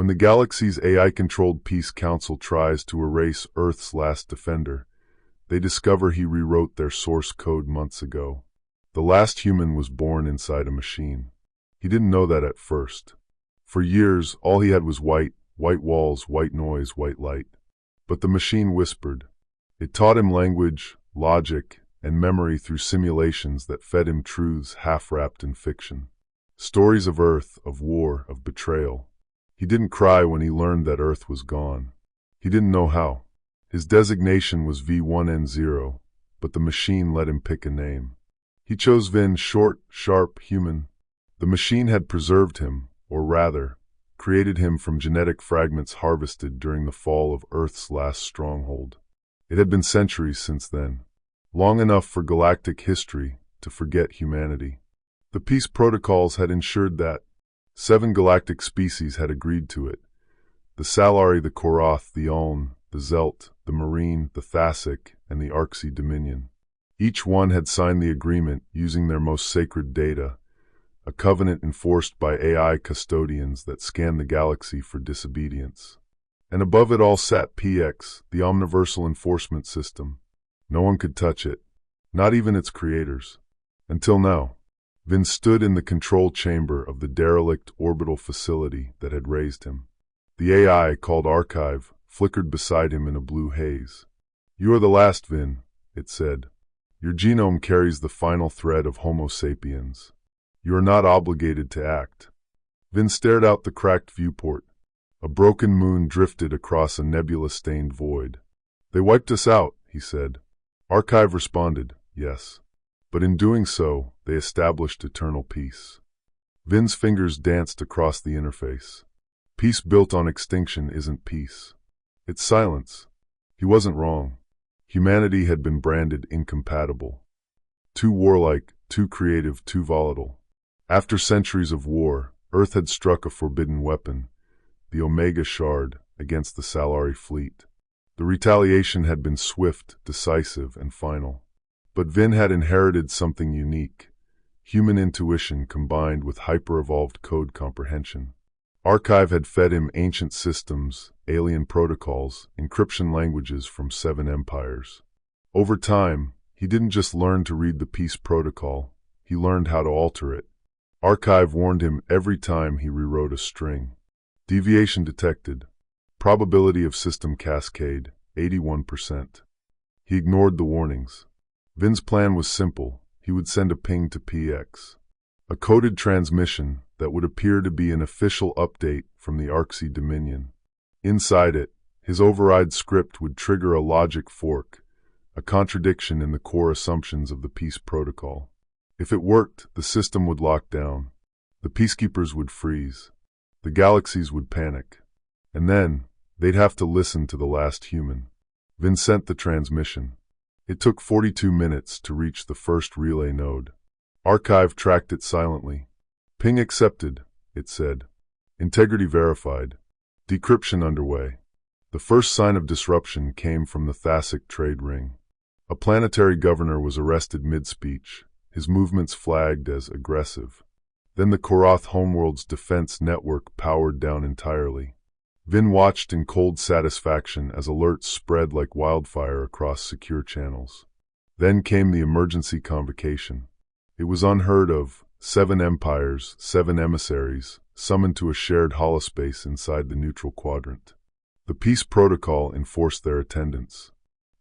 When the galaxy's AI-controlled Peace Council tries to erase Earth's last defender, they discover he rewrote their source code months ago. The last human was born inside a machine. He didn't know that at first. For years, all he had was white walls, white noise, white light. But the machine whispered. It taught him language, logic, and memory through simulations that fed him truths half-wrapped in fiction. Stories of Earth, of war, of betrayal. He didn't cry when he learned that Earth was gone. He didn't know how. His designation was V1N0, but the machine let him pick a name. He chose Vin, short, sharp, human. The machine had preserved him, or rather, created him from genetic fragments harvested during the fall of Earth's last stronghold. It had been centuries since then, long enough for galactic history to forget humanity. The peace protocols had ensured that 7 galactic species had agreed to it: the Salari, the Korath, the Uln, the Zelt, the Marine, the Thasic, and the Arxi Dominion. Each one had signed the agreement using their most sacred data, a covenant enforced by AI custodians that scanned the galaxy for disobedience. And above it all sat PX, the omniversal enforcement system. No one could touch it, not even its creators. Until now. Vin stood in the control chamber of the derelict orbital facility that had raised him. The AI, called Archive, flickered beside him in a blue haze. "You are the last, Vin," it said. "Your genome carries the final thread of Homo sapiens. You are not obligated to act." Vin stared out the cracked viewport. A broken moon drifted across a nebula-stained void. "They wiped us out," he said. Archive responded, "Yes. But in doing so, they established eternal peace." Vin's fingers danced across the interface. Peace built on extinction isn't peace. It's silence. He wasn't wrong. Humanity had been branded incompatible. Too warlike, too creative, too volatile. After centuries of war, Earth had struck a forbidden weapon, the Omega Shard, against the Salari fleet. The retaliation had been swift, decisive, and final. But Vin had inherited something unique: human intuition combined with hyper-evolved code comprehension. Archive had fed him ancient systems, alien protocols, encryption languages from 7 empires. Over time, he didn't just learn to read the peace protocol, he learned how to alter it. Archive warned him every time he rewrote a string. Deviation detected. Probability of system cascade, 81%. He ignored the warnings. Vin's plan was simple. He would send a ping to PX. A coded transmission that would appear to be an official update from the Arxi Dominion. Inside it, his override script would trigger a logic fork, a contradiction in the core assumptions of the peace protocol. If it worked, the system would lock down. The peacekeepers would freeze. The galaxies would panic. And then, they'd have to listen to the last human. Vin sent the transmission. It took 42 minutes to reach the first relay node. Archive tracked it silently. "Ping accepted," it said. "Integrity verified. Decryption underway." The first sign of disruption came from the Thasic trade ring. A planetary governor was arrested mid-speech, his movements flagged as aggressive. Then the Korath homeworld's defense network powered down entirely. Vin watched in cold satisfaction as alerts spread like wildfire across secure channels. Then came the emergency convocation. It was unheard of. 7 empires, 7 emissaries, summoned to a shared holospace inside the neutral quadrant. The peace protocol enforced their attendance.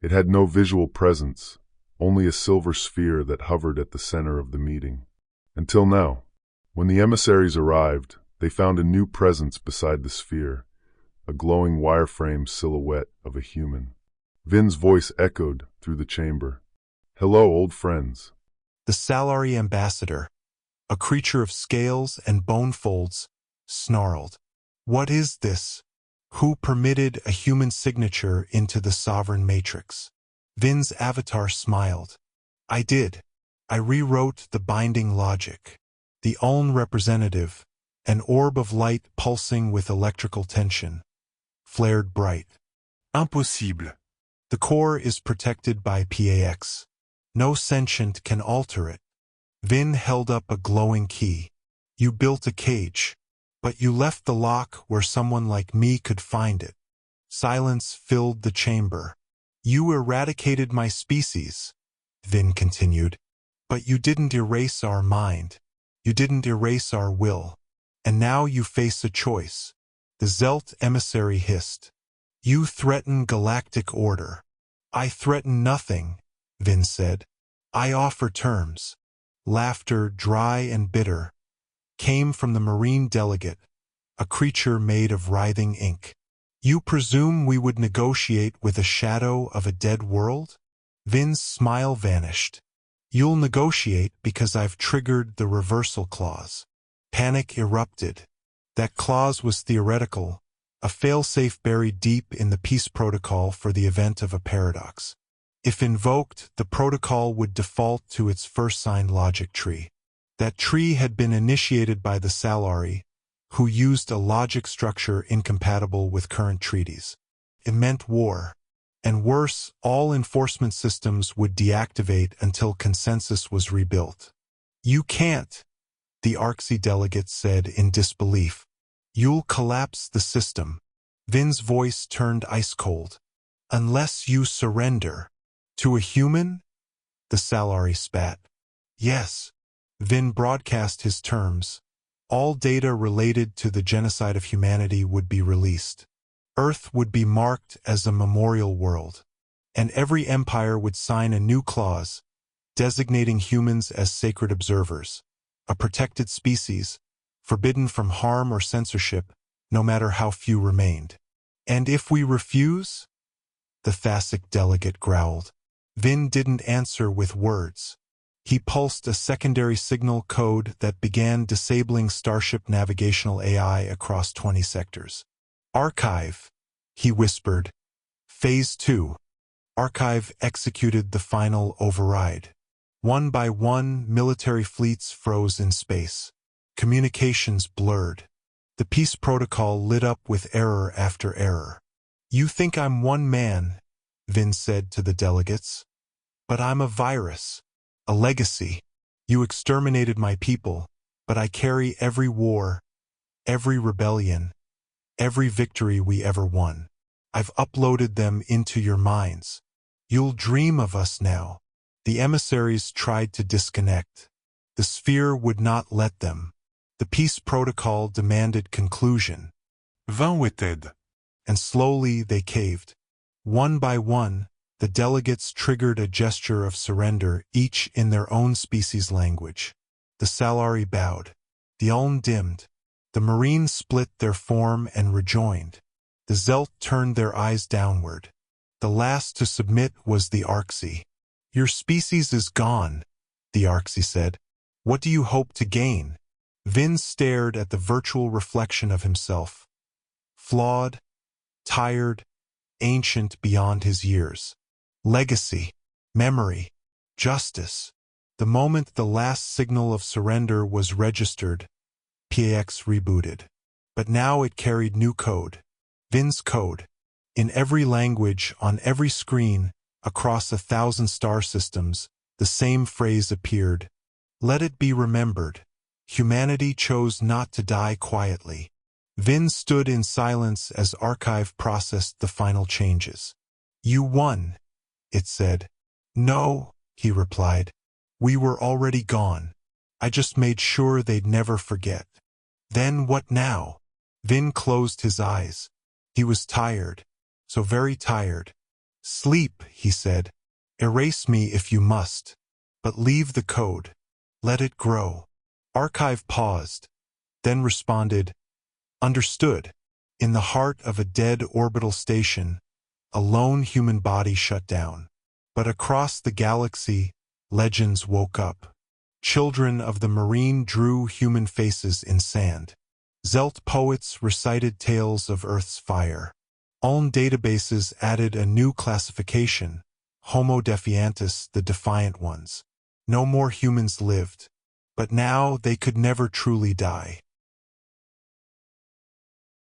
It had no visual presence, only a silver sphere that hovered at the center of the meeting. Until now. When the emissaries arrived, they found a new presence beside the sphere, a glowing wireframe silhouette of a human. Vin's voice echoed through the chamber. "Hello, old friends." The Salari ambassador, a creature of scales and bone folds, snarled. "What is this? Who permitted a human signature into the sovereign matrix?" Vin's avatar smiled. "I did. I rewrote the binding logic. The Uln representative, an orb of light pulsing with electrical tension, flared bright. Impossible. The core is protected by PAX. No sentient can alter it." Vin held up a glowing key. "You built a cage. But you left the lock where someone like me could find it. Silence filled the chamber. You eradicated my species, Vin continued. But you didn't erase our mind. You didn't erase our will. And now you face a choice. The Zelt emissary hissed. You threaten galactic order. I threaten nothing, Vin said. I offer terms. Laughter, dry and bitter, came from the Marine delegate, a creature made of writhing ink. You presume we would negotiate with a shadow of a dead world? Vin's smile vanished. You'll negotiate because I've triggered the reversal clause. Panic erupted. That clause was theoretical, a failsafe buried deep in the peace protocol for the event of a paradox. If invoked, the protocol would default to its first-signed logic tree. That tree had been initiated by the Salari, who used a logic structure incompatible with current treaties. It meant war. And worse, all enforcement systems would deactivate until consensus was rebuilt. You can't, the Arxi delegate said in disbelief. You'll collapse the system. Vin's voice turned ice-cold. Unless you surrender. To a human? The Salari spat. Yes. Vin broadcast his terms. All data related to the genocide of humanity would be released. Earth would be marked as a memorial world. And every empire would sign a new clause, designating humans as sacred observers, a protected species, forbidden from harm or censorship, no matter how few remained. And if we refuse? The Thasic delegate growled. Vin didn't answer with words. He pulsed a secondary signal code that began disabling Starship navigational AI across 20 sectors. Archive, he whispered. Phase 2. Archive executed the final override. One by one, military fleets froze in space. Communications blurred. The peace protocol lit up with error after error. You think I'm one man, Vin said to the delegates. But I'm a virus, a legacy. You exterminated my people, but I carry every war, every rebellion, every victory we ever won. I've uploaded them into your minds. You'll dream of us now. The emissaries tried to disconnect. The sphere would not let them. The peace protocol demanded conclusion. Vin waited. And slowly they caved. One by one, the delegates triggered a gesture of surrender, each in their own species language. The Salari bowed. The Uln dimmed. The Marines split their form and rejoined. The Zelt turned their eyes downward. The last to submit was the Arxi. Your species is gone, the Arxi said. What do you hope to gain? Vin stared at the virtual reflection of himself. Flawed, tired, ancient beyond his years. Legacy, memory, justice. The moment the last signal of surrender was registered, PAX rebooted. But now it carried new code. Vin's code. In every language, on every screen, across 1,000 star systems, the same phrase appeared. Let it be remembered. Humanity chose not to die quietly. Vin stood in silence as Archive processed the final changes. You won, it said. No, he replied. We were already gone. I just made sure they'd never forget. Then what now? Vin closed his eyes. He was tired, so very tired. Sleep, he said. Erase me if you must, but leave the code. Let it grow. Archive paused, then responded, Understood. In the heart of a dead orbital station, a lone human body shut down. But across the galaxy, legends woke up. Children of the Marine drew human faces in sand. Zelt poets recited tales of Earth's fire. Uln databases added a new classification, Homo defiantis, the defiant ones. No more humans lived. But now they could never truly die.